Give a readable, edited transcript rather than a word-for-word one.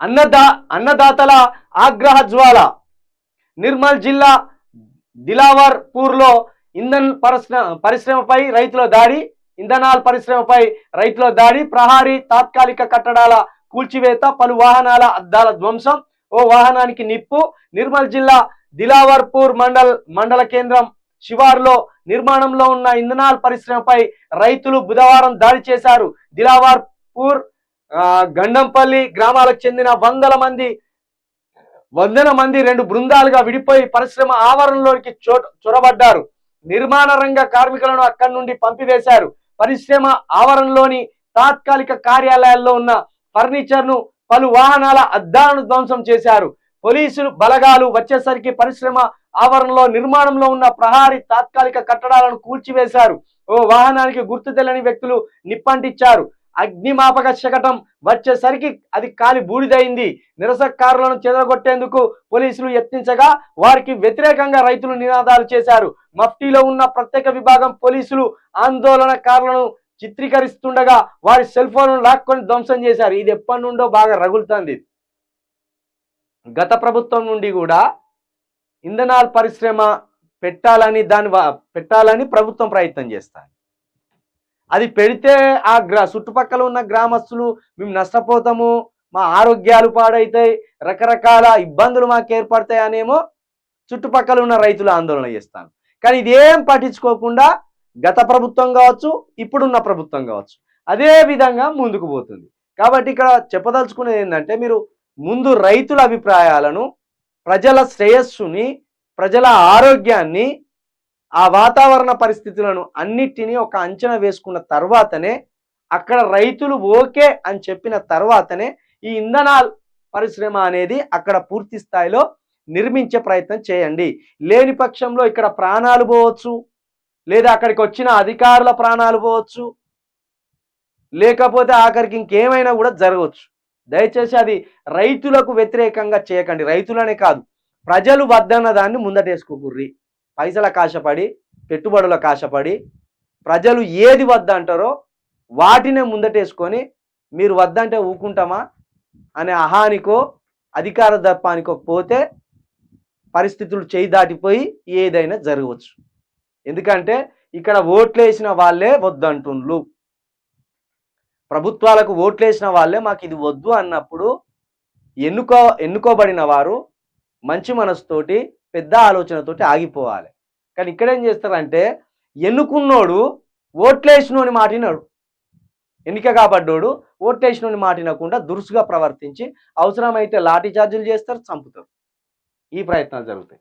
అన్నదాతల ఆగ్రహ జ్వాల. నిర్మల్ జిల్లా దిలావర్పూర్లో పరిశ్రమపై రైతుల దాడి. ఇంధనాల పరిశ్రమపై రైతుల దాడి. ప్రహారీ తాత్కాలిక కట్టడాల కూల్చివేత, పలు వాహనాల అద్దాల ధ్వంసం, ఓ వాహనానికి నిప్పు. నిర్మల్ జిల్లా దిలావర్పూర్ మండల కేంద్రం శివార్లో నిర్మాణంలో ఉన్న ఇంధనాల పరిశ్రమపై రైతులు బుధవారం దాడి చేశారు. దిలావర్పూర్, గండంపల్లి గ్రామాలకు చెందిన వందల మంది రెండు బృందాలుగా విడిపోయి పరిశ్రమ ఆవరణలోకి చొరబడ్డారు. నిర్మాణ రంగ కార్మికులను అక్కడి నుండి పంపివేశారు. పరిశ్రమ ఆవరణలోని తాత్కాలిక కార్యాలయాల్లో ఉన్న ఫర్నిచర్ ను, పలు వాహనాల అద్దాలను ధ్వంసం చేశారు. పోలీసులు బలగాలు వచ్చేసరికి పరిశ్రమ ఆవరణలో నిర్మాణంలో ఉన్న ప్రహారీ తాత్కాలిక కట్టడాలను కూల్చివేశారు. ఓ వాహనానికి గుర్తు తెలియని వ్యక్తులు నిప్పంటించారు. అగ్నిమాపక శకటం వచ్చేసరికి అది కాలి బూడిదైంది. నిరసనకారులను చెదరగొట్టేందుకు పోలీసులు యత్నించగా వారికి వ్యతిరేకంగా రైతులు నినాదాలు చేశారు. మఫ్టీలో ఉన్న ప్రత్యేక విభాగం పోలీసులు ఆందోళనకారులను చిత్రీకరిస్తుండగా వారి సెల్ ఫోన్లను లాక్కొని ధ్వంసం చేశారు. ఇది ఎప్పటి నుండో బాగా రగులుతుంది. గత ప్రభుత్వం నుండి కూడా ఇంధనాల పరిశ్రమ పెట్టాలని ప్రభుత్వం ప్రయత్నం చేస్తారు. అది పెడితే ఆ చుట్టుపక్కల ఉన్న గ్రామస్తులు మేము నష్టపోతాము, మా ఆరోగ్యాలు పాడైతాయి, రకరకాల ఇబ్బందులు మాకు ఏర్పడతాయి అనేమో చుట్టుపక్కల ఉన్న రైతులు ఆందోళన చేస్తాను. కానీ ఇదేం పట్టించుకోకుండా గత ప్రభుత్వం కావచ్చు, ఇప్పుడున్న ప్రభుత్వం కావచ్చు అదే విధంగా ముందుకు పోతుంది. కాబట్టి ఇక్కడ చెప్పదలుచుకునేది ఏంటంటే, మీరు ముందు రైతుల అభిప్రాయాలను, ప్రజల శ్రేయస్సుని, ప్రజల ఆరోగ్యాన్ని, ఆ వాతావరణ పరిస్థితులను అన్నిటినీ ఒక అంచనా వేసుకున్న తర్వాతనే, అక్కడ రైతులు ఓకే అని చెప్పిన తర్వాతనే ఈ ఇంధనాల పరిశ్రమ అనేది అక్కడ పూర్తి స్థాయిలో నిర్మించే ప్రయత్నం చేయండి. లేని పక్షంలో ఇక్కడ ప్రాణాలు పోవచ్చు, లేదా అక్కడికి వచ్చిన అధికారుల ప్రాణాలు పోవచ్చు, లేకపోతే ఆఖరికి ఇంకేమైనా కూడా జరగవచ్చు. దయచేసి అది రైతులకు వ్యతిరేకంగా చేయకండి. రైతులనే కాదు, ప్రజలు వద్దన్న దాన్ని ముందటేసుకోకుర్రి. పైసల కాశపడి, పెట్టుబడుల కాశపడి ప్రజలు ఏది వద్ద అంటారో వాటినే ముందటేసుకొని మీరు వద్దంటే ఊకుంటామా అనే అహానికో అధికార దర్పానికో పోతే పరిస్థితులు చేయి దాటిపోయి ఏదైనా జరగవచ్చు. ఎందుకంటే ఇక్కడ ఓట్లేసిన వాళ్ళే వద్దంటుండ్రు. ప్రభుత్వాలకు ఓట్లేసిన వాళ్ళే మాకు ఇది వద్దు అన్నప్పుడు ఎన్నుకోబడిన వారు మంచి మనసుతోటి, పెద్ద ఆలోచనతోటి ఆగిపోవాలి. కానీ ఇక్కడ ఏం చేస్తారంటే, ఎన్నుకున్నోడు ఓట్లేసినోని మాటినాడు, ఎన్నిక కాబడ్డోడు ఓట్లేసినోని మాటినకుండా దురుసుగా ప్రవర్తించి అవసరమైతే లాఠీ చార్జీలు చేస్తారు, చంపుతారు. ఈ ప్రయత్నాలు జరుగుతాయి.